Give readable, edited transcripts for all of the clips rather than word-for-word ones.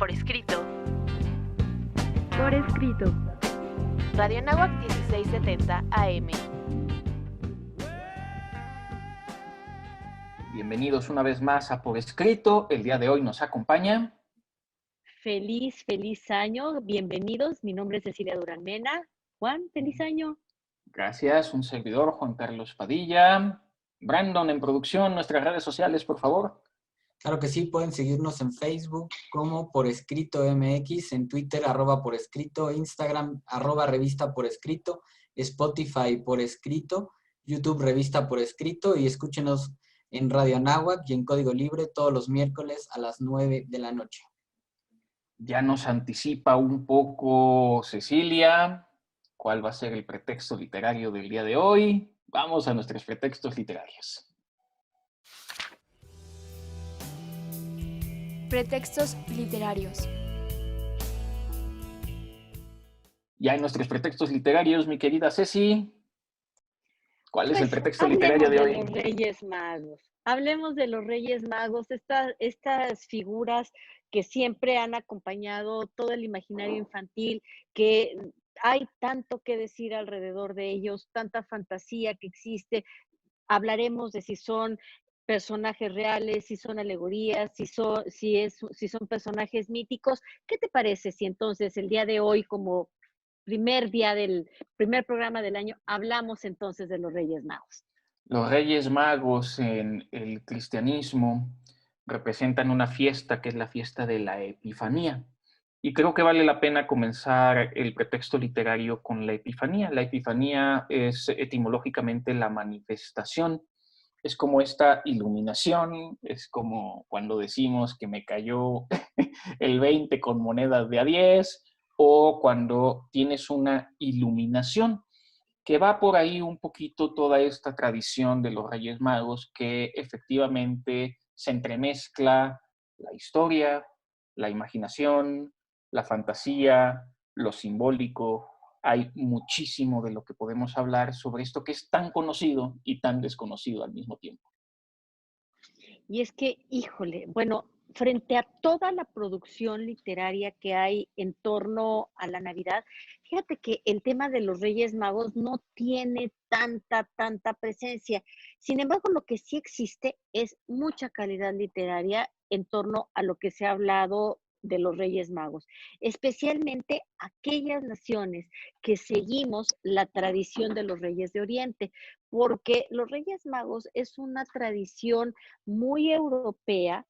por escrito. Por escrito. Radio Anáhuac 1670 AM. Bienvenidos una vez más a Por Escrito. El día de hoy nos acompaña... Feliz año. Bienvenidos. Mi nombre es Cecilia Durán Mena. Juan, feliz año. Gracias. Un servidor, Juan Carlos Padilla. Brandon, en producción, nuestras redes sociales, por favor. Claro que sí, pueden seguirnos en Facebook como Por Escrito MX, en Twitter @Por Escrito, Instagram @Revista Por Escrito, Spotify Por Escrito, YouTube Revista Por Escrito y escúchenos en Radio Anáhuac y en Código Libre todos los miércoles a las 9 de la noche. Ya nos anticipa un poco Cecilia cuál va a ser el pretexto literario del día de hoy. Vamos a nuestros pretextos literarios. Pretextos literarios. Ya en nuestros pretextos literarios, mi querida Ceci, ¿cuál es el pretexto Hablemos literario de de hoy? los Reyes Magos. Hablemos de los Reyes Magos, estas figuras que siempre han acompañado todo el imaginario infantil, que hay tanto que decir alrededor de ellos, tanta fantasía que existe. Hablaremos de si son personajes reales, si son alegorías, si son personajes míticos. ¿Qué te parece si entonces el día de hoy, como primer día del primer programa del año, hablamos entonces de los Reyes Magos? Los Reyes Magos en el cristianismo representan una fiesta que es la fiesta de la Epifanía. Y creo que vale la pena comenzar el pretexto literario con la Epifanía. La Epifanía es etimológicamente la manifestación. Es como esta iluminación, es como cuando decimos que me cayó el 20 con monedas de a 10, o cuando tienes una iluminación, que va por ahí un poquito toda esta tradición de los Reyes Magos, que efectivamente se entremezcla la historia, la imaginación, la fantasía, lo simbólico. Hay muchísimo de lo que podemos hablar sobre esto que es tan conocido y tan desconocido al mismo tiempo. Y es que, híjole, bueno, frente a toda la producción literaria que hay en torno a la Navidad, fíjate que el tema de los Reyes Magos no tiene tanta presencia. Sin embargo, lo que sí existe es mucha calidad literaria en torno a lo que se ha hablado de los Reyes Magos, especialmente aquellas naciones que seguimos la tradición de los Reyes de Oriente, porque los Reyes Magos es una tradición muy europea,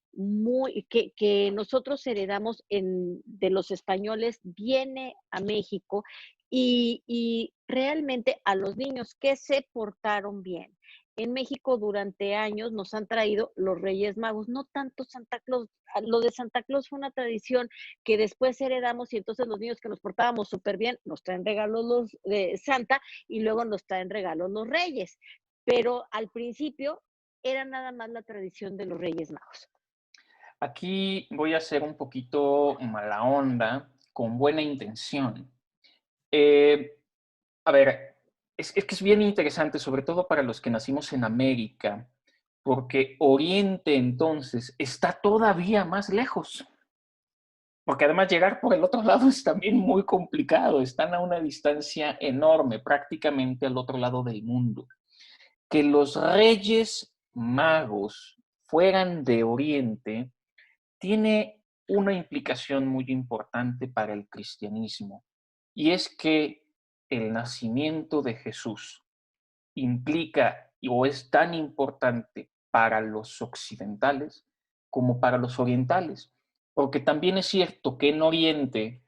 que nosotros heredamos de los españoles, viene a México y realmente a los niños que se portaron bien. En México durante años nos han traído los Reyes Magos, no tanto Santa Claus. Lo de Santa Claus fue una tradición que después heredamos y entonces los niños que nos portábamos súper bien nos traen regalos los de Santa y luego nos traen regalos los Reyes. Pero al principio era nada más la tradición de los Reyes Magos. Aquí voy a ser un poquito mala onda, con buena intención. A ver, es que es bien interesante, sobre todo para los que nacimos en América, porque Oriente entonces está todavía más lejos. Porque además llegar por el otro lado es también muy complicado, están a una distancia enorme, prácticamente al otro lado del mundo. Que los Reyes Magos fueran de Oriente tiene una implicación muy importante para el cristianismo, y es que el nacimiento de Jesús implica o es tan importante para los occidentales como para los orientales, porque también es cierto que en Oriente,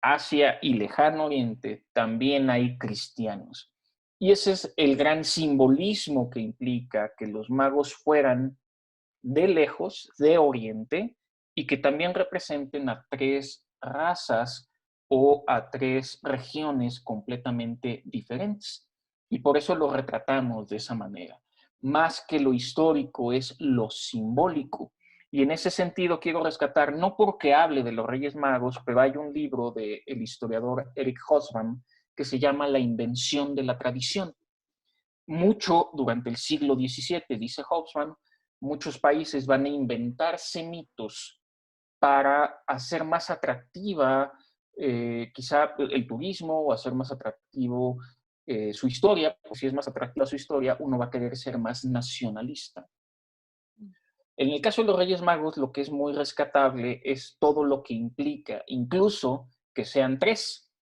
Asia y Lejano Oriente también hay cristianos. Y ese es el gran simbolismo que implica que los magos fueran de lejos, de Oriente, y que también representen a tres razas o a tres regiones completamente diferentes. Y por eso lo retratamos de esa manera. Más que lo histórico es lo simbólico. Y en ese sentido quiero rescatar, no porque hable de los Reyes Magos, pero hay un libro del historiador Eric Hobsbawm que se llama La invención de la tradición. Mucho durante el siglo XVII, dice Hobsbawm, muchos países van a inventarse mitos para hacer más atractiva quizá el turismo o hacer más atractivo su historia, pues si es más atractiva su historia, uno va a querer ser más nacionalista. En el caso de los Reyes Magos, lo que es muy rescatable es todo lo que implica, incluso que sean tres,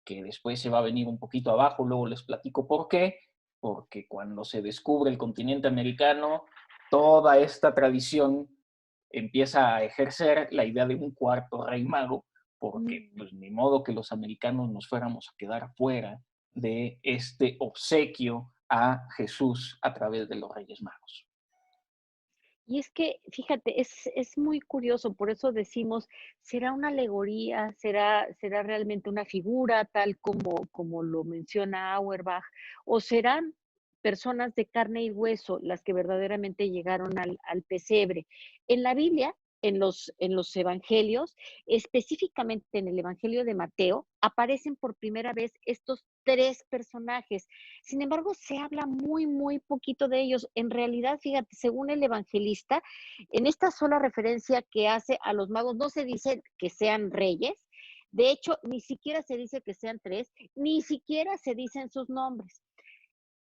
que después se va a venir un poquito abajo, luego les platico por qué, porque cuando se descubre el continente americano, toda esta tradición empieza a ejercer la idea de un cuarto rey mago, porque pues ni modo que los americanos nos fuéramos a quedar fuera de este obsequio a Jesús a través de los Reyes Magos. Y es que, fíjate, es muy curioso, por eso decimos, ¿será una alegoría? ¿Será realmente una figura, tal como lo menciona Auerbach? ¿O serán personas de carne y hueso las que verdaderamente llegaron al pesebre? En la Biblia, en los evangelios, específicamente en el Evangelio de Mateo, aparecen por primera vez estos tres personajes. Sin embargo, se habla muy, muy poquito de ellos. En realidad, fíjate, según el evangelista, en esta sola referencia que hace a los magos, no se dice que sean reyes. De hecho, ni siquiera se dice que sean tres, ni siquiera se dicen sus nombres.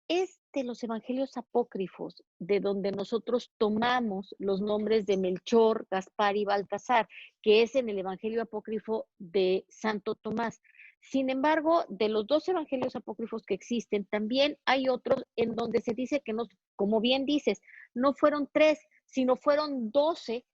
Es de los evangelios apócrifos de donde nosotros tomamos los nombres de Melchor, Gaspar y Baltasar, que es en el evangelio apócrifo de Santo Tomás. Sin embargo, de los dos evangelios apócrifos que existen, también hay otros en donde se dice que no, como bien dices, no fueron tres, sino fueron 12,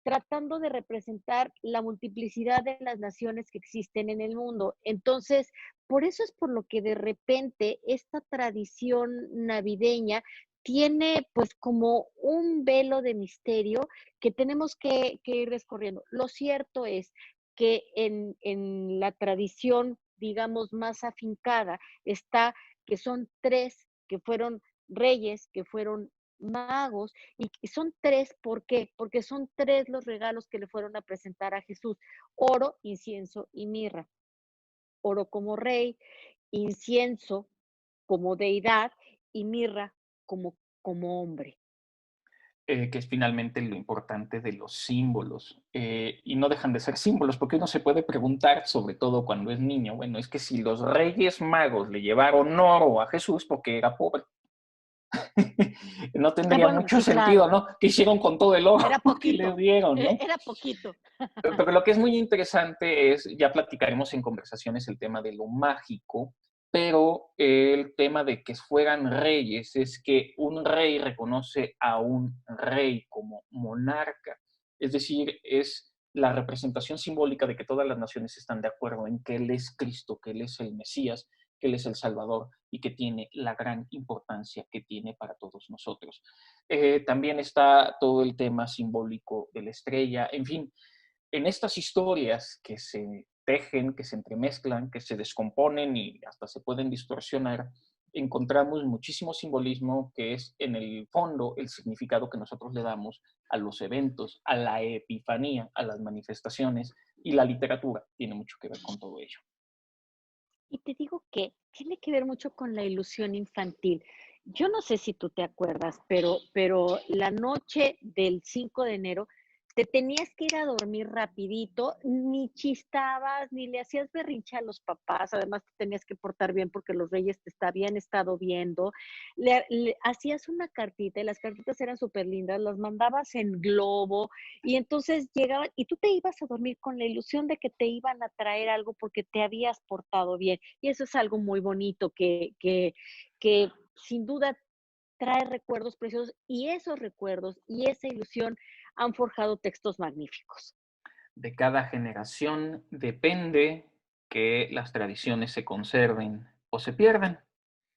tratando de representar la multiplicidad de las naciones que existen en el mundo. Entonces, por eso es por lo que de repente esta tradición navideña tiene pues como un velo de misterio que tenemos que ir descorriendo. Lo cierto es que en la tradición, digamos, más afincada está que son tres que fueron reyes, que fueron magos, y son tres, ¿por qué? Porque son tres los regalos que le fueron a presentar a Jesús: oro, incienso y mirra. Oro como rey, incienso como deidad y mirra como hombre. Que es finalmente lo importante de los símbolos. Y no dejan de ser símbolos, porque uno se puede preguntar, sobre todo cuando es niño, bueno, es que si los Reyes Magos le llevaron oro a Jesús porque era pobre, no tendría Bueno, mucho sí, sentido, claro. ¿no? ¿Qué hicieron con todo el oro Era que les poquito, dieron, no? era poquito. Pero lo que es muy interesante es, ya platicaremos en conversaciones el tema de lo mágico, pero el tema de que fueran reyes es que un rey reconoce a un rey como monarca, es decir, es la representación simbólica de que todas las naciones están de acuerdo en que Él es Cristo, que Él es el Mesías, que Él es el Salvador y que tiene la gran importancia que tiene para todos nosotros. También está todo el tema simbólico de la estrella, en fin, en estas historias que se tejen, que se entremezclan, que se descomponen y hasta se pueden distorsionar, encontramos muchísimo simbolismo que es en el fondo el significado que nosotros le damos a los eventos, a la epifanía, a las manifestaciones, y la literatura tiene mucho que ver con todo ello. Y te digo que tiene que ver mucho con la ilusión infantil. Yo no sé si tú te acuerdas, pero la noche del 5 de enero te tenías que ir a dormir rapidito, ni chistabas, ni le hacías berrinche a los papás, además te tenías que portar bien porque los reyes te habían estado viendo, le hacías una cartita y las cartitas eran súper lindas, las mandabas en globo y entonces llegaban y tú te ibas a dormir con la ilusión de que te iban a traer algo porque te habías portado bien. Y eso es algo muy bonito que sin duda trae recuerdos preciosos y esos recuerdos y esa ilusión han forjado textos magníficos. De cada generación depende que las tradiciones se conserven o se pierdan.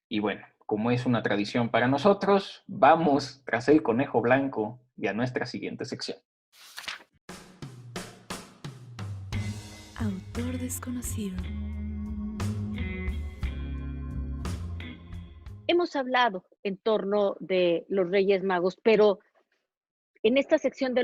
Y bueno, como es una tradición para nosotros, vamos tras el conejo blanco y a nuestra siguiente sección. Autor desconocido. Hemos hablado en torno de los Reyes Magos, pero en esta sección de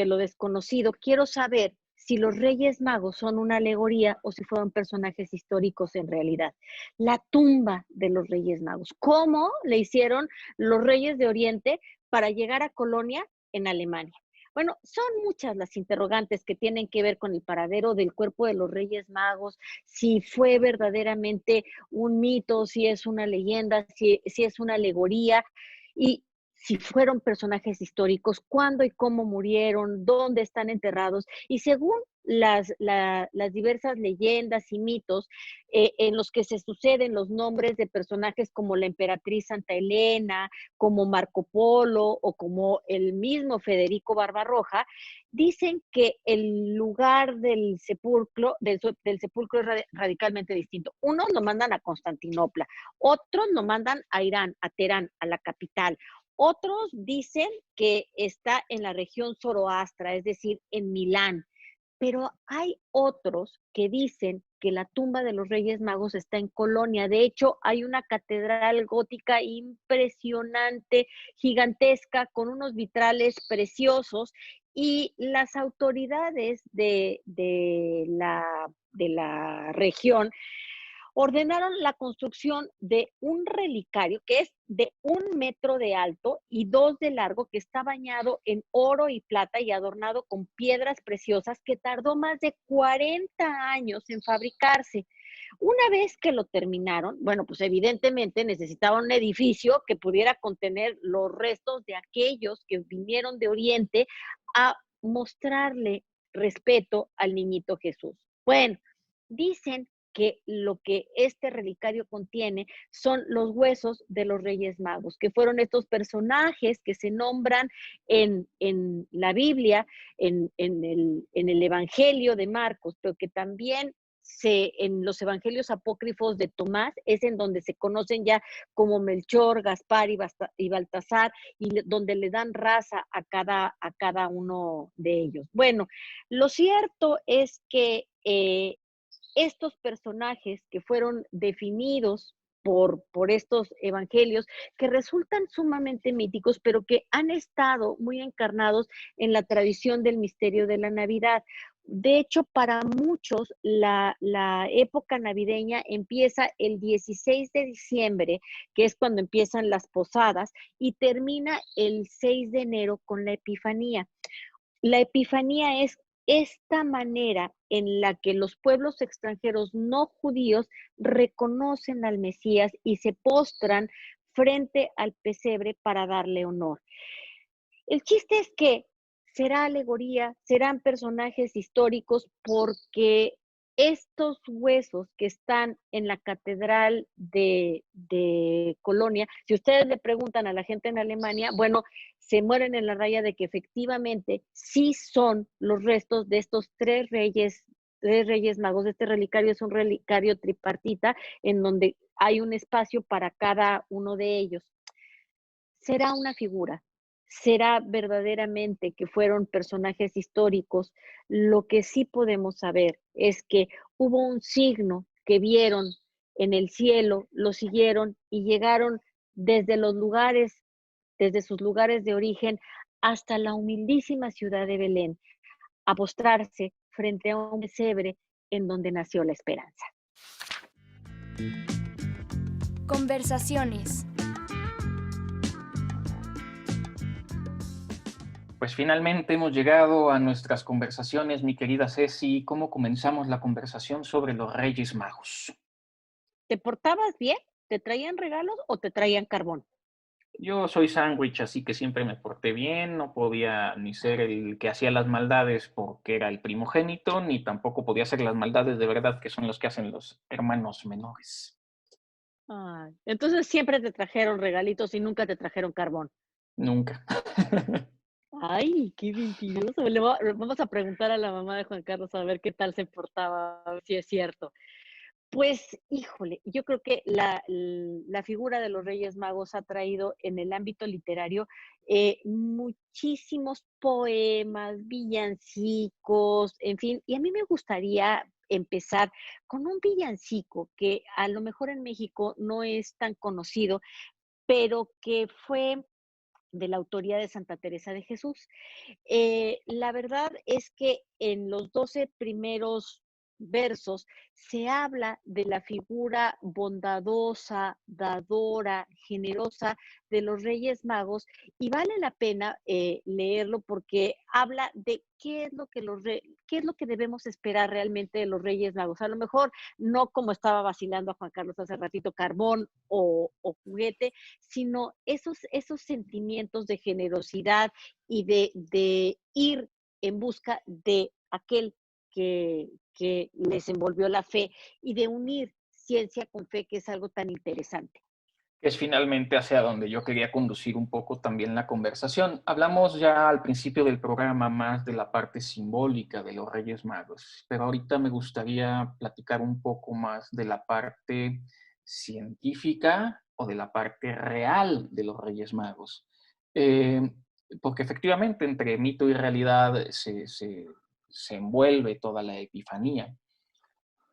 lo desconocido, quiero saber si los Reyes Magos son una alegoría o si fueron personajes históricos en realidad. La tumba de los Reyes Magos. ¿Cómo le hicieron los Reyes de Oriente para llegar a Colonia en Alemania? Bueno, son muchas las interrogantes que tienen que ver con el paradero del cuerpo de los Reyes Magos, si fue verdaderamente un mito, si es una leyenda, si es una alegoría, y si fueron personajes históricos, cuándo y cómo murieron, dónde están enterrados, y según las diversas leyendas y mitos en los que se suceden los nombres de personajes como la emperatriz Santa Elena, como Marco Polo o como el mismo Federico Barbarroja, dicen que el lugar del sepulcro es radicalmente distinto. Unos lo mandan a Constantinopla, otros lo mandan a Irán, a Teherán, a la capital. Otros dicen que está en la región Zoroastra, es decir, en Milán. Pero hay otros que dicen que la tumba de los Reyes Magos está en Colonia. De hecho, hay una catedral gótica impresionante, gigantesca, con unos vitrales preciosos, y las autoridades de la región ordenaron la construcción de un relicario que es de 1 metro de alto y 2 de largo, que está bañado en oro y plata y adornado con piedras preciosas, que tardó más de 40 años en fabricarse. Una vez que lo terminaron, bueno, pues evidentemente necesitaban un edificio que pudiera contener los restos de aquellos que vinieron de Oriente a mostrarle respeto al niñito Jesús. Bueno, dicen que lo que este relicario contiene son los huesos de los Reyes Magos, que fueron estos personajes que se nombran en la Biblia, en el Evangelio de Marcos, pero que también en los evangelios apócrifos de Tomás es en donde se conocen ya como Melchor, Gaspar y Baltasar, y donde le dan raza a cada uno de ellos. Bueno, lo cierto es que estos personajes que fueron definidos por estos evangelios, que resultan sumamente míticos, pero que han estado muy encarnados en la tradición del misterio de la Navidad. De hecho, para muchos, la época navideña empieza el 16 de diciembre, que es cuando empiezan las posadas, y termina el 6 de enero con la Epifanía. La Epifanía es esta manera en la que los pueblos extranjeros no judíos reconocen al Mesías y se postran frente al pesebre para darle honor. El chiste es que será alegoría, serán personajes históricos, porque estos huesos que están en la catedral de Colonia, si ustedes le preguntan a la gente en Alemania, bueno, se mueren en la raya de que efectivamente sí son los restos de estos tres reyes magos. Este relicario es un relicario tripartita en donde hay un espacio para cada uno de ellos. Será una figura, será verdaderamente que fueron personajes históricos. Lo que sí podemos saber es que hubo un signo que vieron en el cielo, lo siguieron y llegaron desde los lugares, desde sus lugares de origen hasta la humildísima ciudad de Belén, a postrarse frente a un pesebre en donde nació la esperanza. Conversaciones. Pues finalmente hemos llegado a nuestras conversaciones, mi querida Ceci. ¿Cómo comenzamos la conversación sobre los Reyes Magos? ¿Te portabas bien? ¿Te traían regalos o te traían carbón? Yo soy sándwich, así que siempre me porté bien, no podía ni ser el que hacía las maldades porque era el primogénito, ni tampoco podía hacer las maldades de verdad, que son los que hacen los hermanos menores. Ay, entonces siempre te trajeron regalitos y nunca te trajeron carbón. Nunca. Ay, qué mentiroso. Vamos a preguntar a la mamá de Juan Carlos a ver qué tal se portaba, a ver si es cierto. Pues, híjole, yo creo que la figura de los Reyes Magos ha traído en el ámbito literario muchísimos poemas, villancicos, en fin, y a mí me gustaría empezar con un villancico que a lo mejor en México no es tan conocido, pero que fue de la autoría de Santa Teresa de Jesús. La verdad es que en los 12 primeros versos se habla de la figura bondadosa, dadora, generosa de los Reyes Magos y vale la pena leerlo porque habla de qué es lo que debemos esperar realmente de los Reyes Magos. A lo mejor no como estaba vacilando a Juan Carlos hace ratito, carbón o juguete, sino esos sentimientos de generosidad y de ir en busca de aquel que les envolvió la fe y de unir ciencia con fe, que es algo tan interesante. Es finalmente hacia donde yo quería conducir un poco también la conversación. Hablamos ya al principio del programa más de la parte simbólica de los Reyes Magos, pero ahorita me gustaría platicar un poco más de la parte científica o de la parte real de los Reyes Magos. Eh, Porque efectivamente entre mito y realidad se envuelve toda la Epifanía.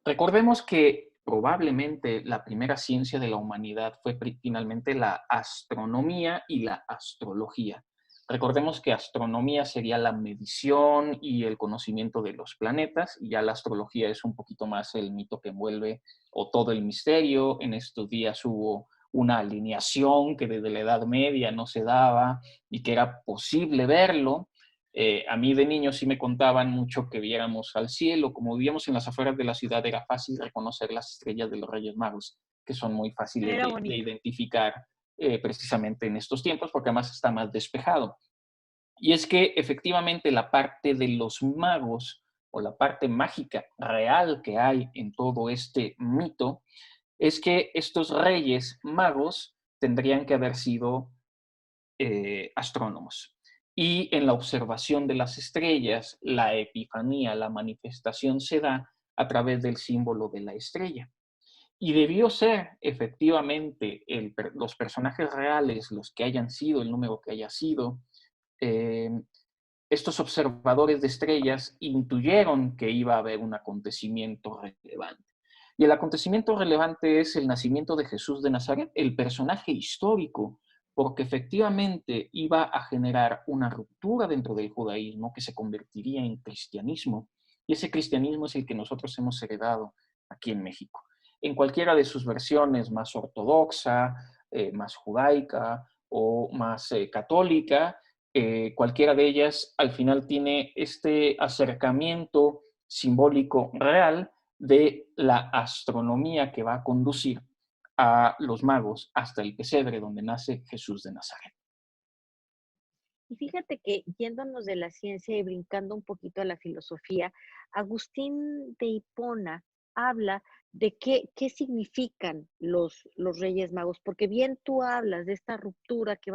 Recordemos que probablemente la primera ciencia de la humanidad fue finalmente la astronomía y la astrología. Recordemos que astronomía sería la medición y el conocimiento de los planetas, y ya la astrología es un poquito más el mito que envuelve o todo el misterio. En estos días hubo una alineación que desde la Edad Media no se daba y que era posible verlo. A mí de niño sí me contaban mucho que viéramos al cielo. Como vivíamos en las afueras de la ciudad, era fácil reconocer las estrellas de los Reyes Magos, que son muy fáciles Era de bonito. identificar precisamente en estos tiempos, porque además está más despejado. Y es que efectivamente la parte de los magos o la parte mágica real que hay en todo este mito es que estos reyes magos tendrían que haber sido astrónomos. Y en la observación de las estrellas, la epifanía, la manifestación se da a través del símbolo de la estrella. Y debió ser efectivamente los personajes reales, los que hayan sido, el número que haya sido, eh, estos observadores de estrellas intuyeron que iba a haber un acontecimiento relevante. Y el acontecimiento relevante es el nacimiento de Jesús de Nazaret, el personaje histórico, porque efectivamente iba a generar una ruptura dentro del judaísmo que se convertiría en cristianismo. Y ese cristianismo es el que nosotros hemos heredado aquí en México. En cualquiera de sus versiones, más ortodoxa, más judaica o más católica, cualquiera de ellas al final tiene este acercamiento simbólico real de la astronomía que va a conducir a los magos hasta el pesebre donde nace Jesús de Nazaret. Y fíjate que yéndonos de la ciencia y brincando un poquito a la filosofía, Agustín de Hipona habla de qué significan los Reyes Magos, porque bien tú hablas de esta ruptura que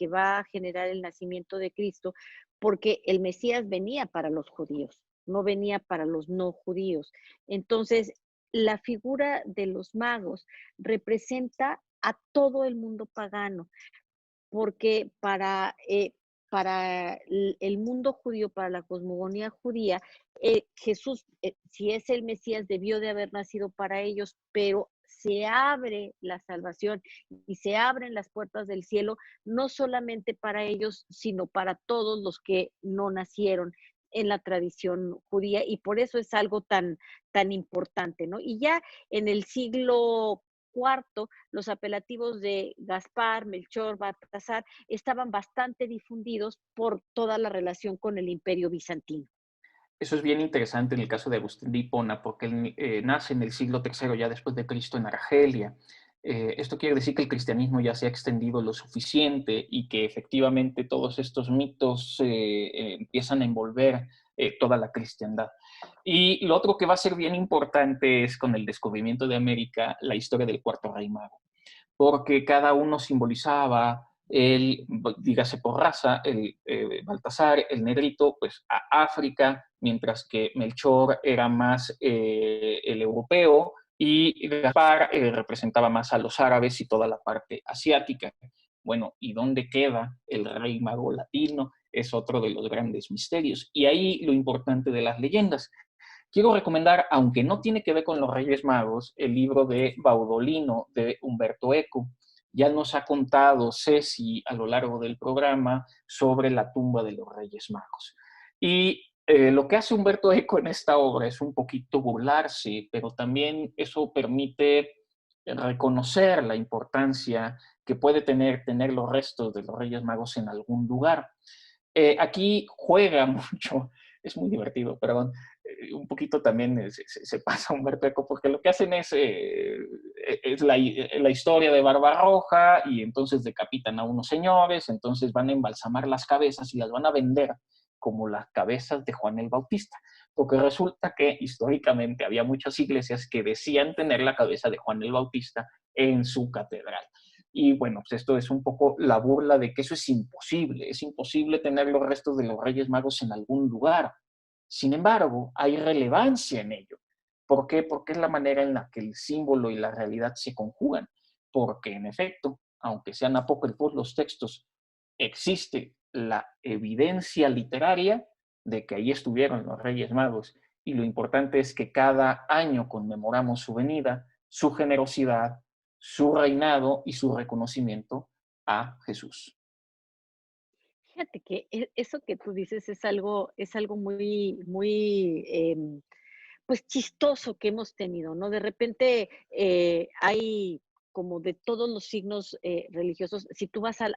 va a generar el nacimiento de Cristo, porque el Mesías venía para los judíos, no venía para los no judíos. Entonces, la figura de los magos representa a todo el mundo pagano porque para el mundo judío, para la cosmogonía judía, Jesús, si es el Mesías, debió de haber nacido para ellos, pero se abre la salvación y se abren las puertas del cielo, no solamente para ellos, sino para todos los que no nacieron en la tradición judía, y por eso es algo tan importante, ¿no? Y ya en el siglo cuarto, los apelativos de Gaspar, Melchor, Baltasar estaban bastante difundidos por toda la relación con el Imperio Bizantino. Eso es bien interesante en el caso de Agustín de Hipona, porque él nace en el siglo III ya después de Cristo en Argelia. Esto quiere decir que el cristianismo ya se ha extendido lo suficiente y que efectivamente todos estos mitos empiezan a envolver toda la cristiandad. Y lo otro que va a ser bien importante es con el descubrimiento de América, la historia del cuarto rey mago, porque cada uno simbolizaba dígase por raza, el Baltasar, el negrito, pues a África, mientras que Melchor era más el europeo y Gaspar representaba más a los árabes y toda la parte asiática. Bueno, ¿y dónde queda el rey mago latino? Es otro de los grandes misterios. Y ahí lo importante de las leyendas. Quiero recomendar, aunque no tiene que ver con los Reyes Magos, el libro de Baudolino de Humberto Eco. Ya nos ha contado Ceci a lo largo del programa sobre la tumba de los Reyes Magos. Y Lo que hace Humberto Eco en esta obra es un poquito burlarse, pero también eso permite reconocer la importancia que puede tener los restos de los Reyes Magos en algún lugar. Aquí juega mucho, es muy divertido, perdón, un poquito también se pasa Humberto Eco, porque lo que hacen es la historia de Barbarroja, y entonces decapitan a unos señores, entonces van a embalsamar las cabezas y las van a vender como las cabezas de Juan el Bautista, porque resulta que históricamente había muchas iglesias que decían tener la cabeza de Juan el Bautista en su catedral. Y bueno, pues esto es un poco la burla de que eso es imposible tener los restos de los Reyes Magos en algún lugar. Sin embargo, hay relevancia en ello. ¿Por qué? Porque es la manera en la que el símbolo y la realidad se conjugan. Porque en efecto, aunque sean apócrifos los textos, existe la evidencia literaria de que ahí estuvieron los Reyes Magos. Y lo importante es que cada año conmemoramos su venida, su generosidad, su reinado y su reconocimiento a Jesús. Fíjate que eso que tú dices es algo muy, muy, pues chistoso que hemos tenido, ¿no? De repente hay como de todos los signos religiosos. Si tú vas a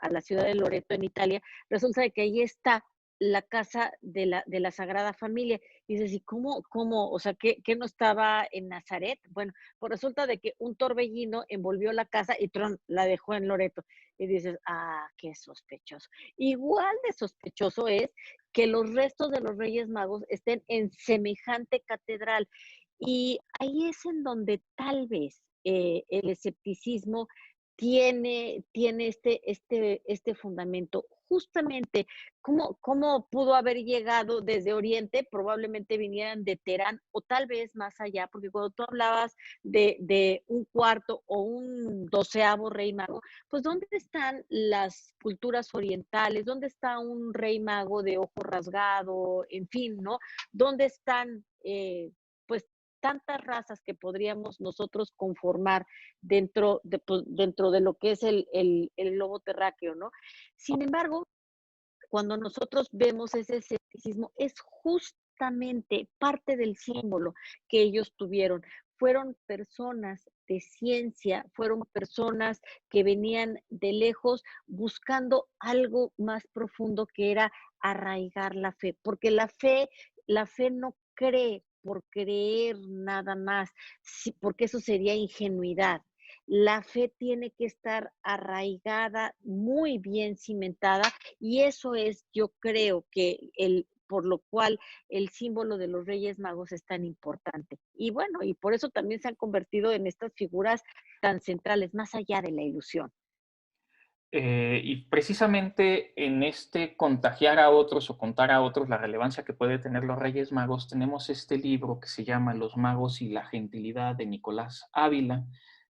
la ciudad de Loreto en Italia, resulta de que ahí está la casa de la Sagrada Familia. Y dices, ¿y cómo? O sea, ¿qué no estaba en Nazaret? Bueno, pues resulta de que un torbellino envolvió la casa y Tron la dejó en Loreto. Y dices, qué sospechoso. Igual de sospechoso es que los restos de los Reyes Magos estén en semejante catedral. Y ahí es en donde tal vez el escepticismo tiene este fundamento. Justamente, ¿cómo pudo haber llegado desde Oriente? Probablemente vinieran de Teherán o tal vez más allá, porque cuando tú hablabas de un cuarto o un 12º rey mago, pues ¿dónde están las culturas orientales? ¿Dónde está un rey mago de ojo rasgado? En fin, ¿no? ¿Dónde están, pues, tantas razas que podríamos nosotros conformar dentro de lo que es el globo terráqueo, ¿no? Sin embargo, cuando nosotros vemos ese escepticismo, es justamente parte del símbolo que ellos tuvieron. Fueron personas de ciencia, fueron personas que venían de lejos buscando algo más profundo, que era arraigar la fe, porque la fe no cree por creer nada más, porque eso sería ingenuidad. La fe tiene que estar arraigada, muy bien cimentada, y eso es, yo creo que por lo cual el símbolo de los Reyes Magos es tan importante. Y bueno, y por eso también se han convertido en estas figuras tan centrales, más allá de la ilusión. Y precisamente en este contagiar a otros o contar a otros la relevancia que puede tener los Reyes Magos, tenemos este libro que se llama Los Magos y la Gentilidad de Nicolás Ávila,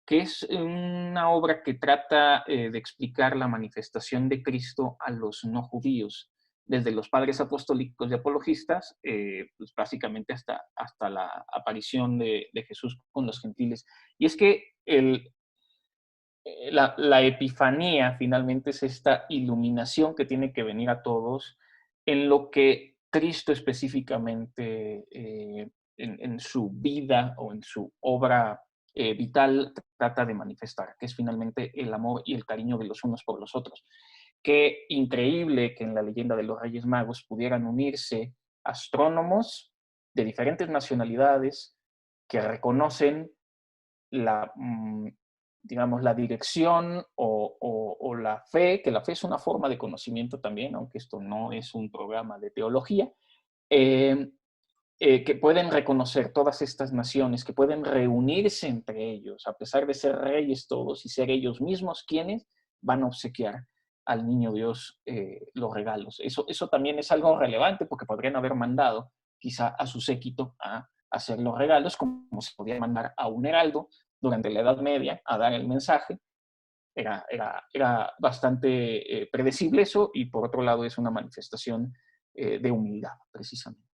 que es una obra que trata de explicar la manifestación de Cristo a los no judíos, desde los padres apostólicos y apologistas, pues básicamente hasta la aparición de Jesús con los gentiles. Y es que la epifanía finalmente es esta iluminación que tiene que venir a todos en lo que Cristo específicamente en su vida o en su obra vital trata de manifestar, que es finalmente el amor y el cariño de los unos por los otros. Qué increíble que en la leyenda de los Reyes Magos pudieran unirse astrónomos de diferentes nacionalidades que reconocen la, digamos, la dirección o la fe, que la fe es una forma de conocimiento también, aunque esto no es un programa de teología, eh, que pueden reconocer todas estas naciones, que pueden reunirse entre ellos, a pesar de ser reyes todos y ser ellos mismos quienes van a obsequiar al niño Dios los regalos. Eso también es algo relevante porque podrían haber mandado quizá a su séquito a hacer los regalos, como se podía mandar a un heraldo durante la Edad Media a dar el mensaje. Era bastante predecible eso, y por otro lado es una manifestación de humildad, precisamente.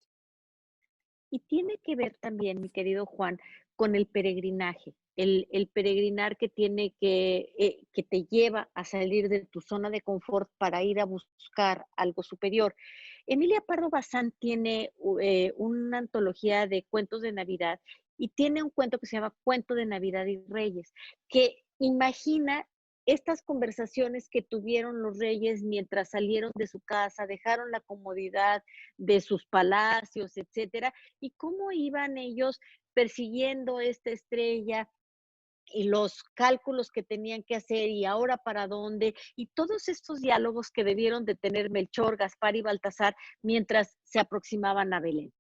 Y tiene que ver también, mi querido Juan, con el peregrinaje, el peregrinar que que te lleva a salir de tu zona de confort para ir a buscar algo superior. Emilia Pardo Bazán tiene una antología de cuentos de Navidad y tiene un cuento que se llama Cuento de Navidad y Reyes, que imagina estas conversaciones que tuvieron los reyes mientras salieron de su casa, dejaron la comodidad de sus palacios, etcétera, y cómo iban ellos persiguiendo esta estrella y los cálculos que tenían que hacer y ahora para dónde, y todos estos diálogos que debieron de tener Melchor, Gaspar y Baltasar mientras se aproximaban a Belén.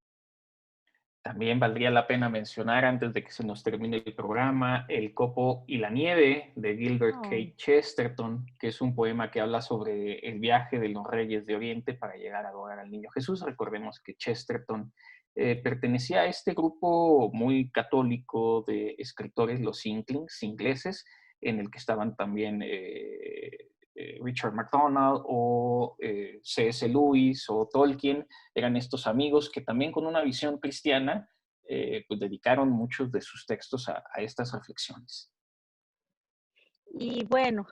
También valdría la pena mencionar, antes de que se nos termine el programa, El copo y la nieve de Gilbert K. Chesterton, que es un poema que habla sobre el viaje de los reyes de Oriente para llegar a adorar al niño Jesús. Recordemos que Chesterton pertenecía a este grupo muy católico de escritores, los Inklings ingleses, en el que estaban también Richard MacDonald o C.S. Lewis o Tolkien. Eran estos amigos que también con una visión cristiana pues dedicaron muchos de sus textos a estas reflexiones. Y bueno,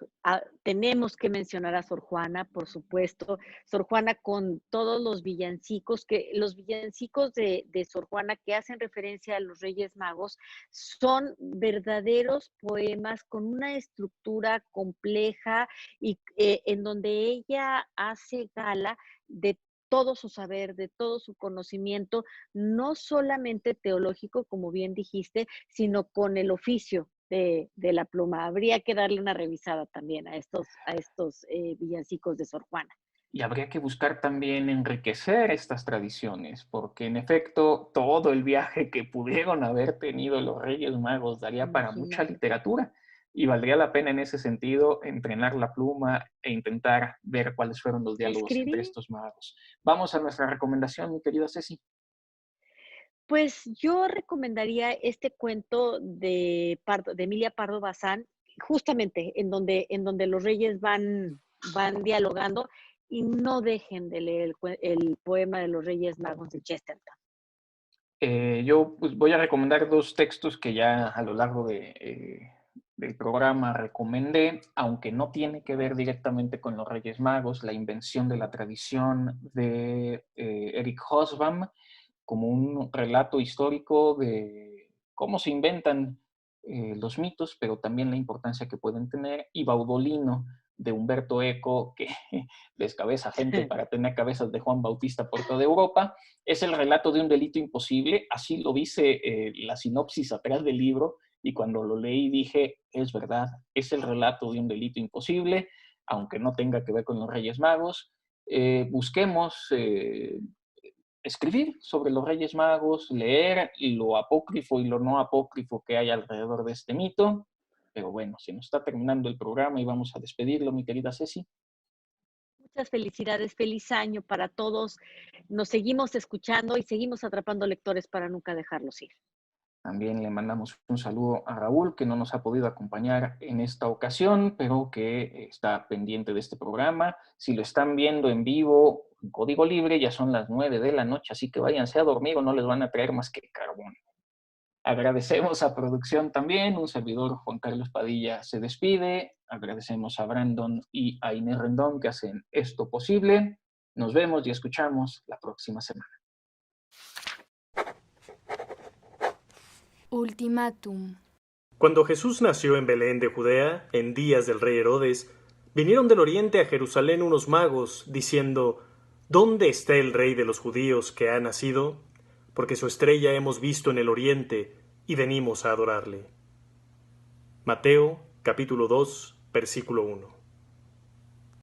tenemos que mencionar a Sor Juana, por supuesto. Sor Juana con todos los villancicos, que los villancicos de Sor Juana que hacen referencia a los Reyes Magos son verdaderos poemas con una estructura compleja y en donde ella hace gala de todo su saber, de todo su conocimiento, no solamente teológico, como bien dijiste, sino con el oficio de la pluma. Habría que darle una revisada también a estos villancicos de Sor Juana. Y habría que buscar también enriquecer estas tradiciones, porque en efecto todo el viaje que pudieron haber tenido los Reyes Magos daría para mucha literatura, y valdría la pena en ese sentido entrenar la pluma e intentar ver cuáles fueron los diálogos entre estos magos. Vamos a nuestra recomendación, mi querida Ceci. Pues yo recomendaría este cuento de Emilia Pardo Bazán, justamente en donde los reyes van dialogando, y no dejen de leer el poema de los Reyes Magos de Chesterton. Yo pues, voy a recomendar dos textos que ya a lo largo del programa recomendé, aunque no tiene que ver directamente con los Reyes Magos: La invención de la tradición de Eric Hobsbawm, como un relato histórico de cómo se inventan los mitos, pero también la importancia que pueden tener, y Baudolino, de Humberto Eco, que descabeza gente para tener cabezas de Juan Bautista por toda Europa. Es el relato de un delito imposible, así lo dice la sinopsis atrás del libro, y cuando lo leí dije, es verdad, es el relato de un delito imposible, aunque no tenga que ver con los Reyes Magos. Busquemos escribir sobre los Reyes Magos, leer lo apócrifo y lo no apócrifo que hay alrededor de este mito. Pero bueno, se nos está terminando el programa y vamos a despedirlo, mi querida Ceci. Muchas felicidades, feliz año para todos. Nos seguimos escuchando y seguimos atrapando lectores para nunca dejarlos ir. También le mandamos un saludo a Raúl, que no nos ha podido acompañar en esta ocasión, pero que está pendiente de este programa. Si lo están viendo en vivo, en código libre, ya son las 9 de la noche, así que váyanse a dormir o no les van a traer más que carbón. Agradecemos a producción también. Un servidor, Juan Carlos Padilla, se despide. Agradecemos a Brandon y a Inés Rendón, que hacen esto posible. Nos vemos y escuchamos la próxima semana. Ultimátum. Cuando Jesús nació en Belén de Judea, en días del rey Herodes, vinieron del oriente a Jerusalén unos magos, diciendo: ¿Dónde está el rey de los judíos que ha nacido? Porque su estrella hemos visto en el oriente, y venimos a adorarle. Mateo, capítulo 2, versículo 1.